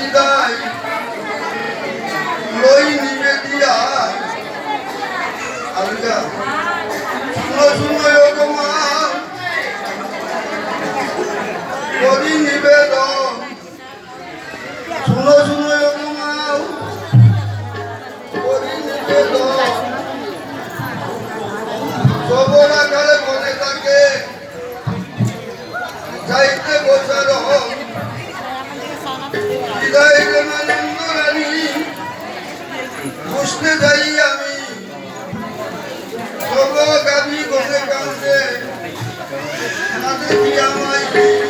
বিদায় লই নিবেদিয়া আলগা শুনো শুনো গো মা করি নিবেদন শুনো শুনো গো মা করি নিবেদন সবর আকারে মনে থাকে যাইতে বসার হৃদয় নন্দ রানী বুঝতে যাই আমি সব গাবি বসে কাঁদে আমায়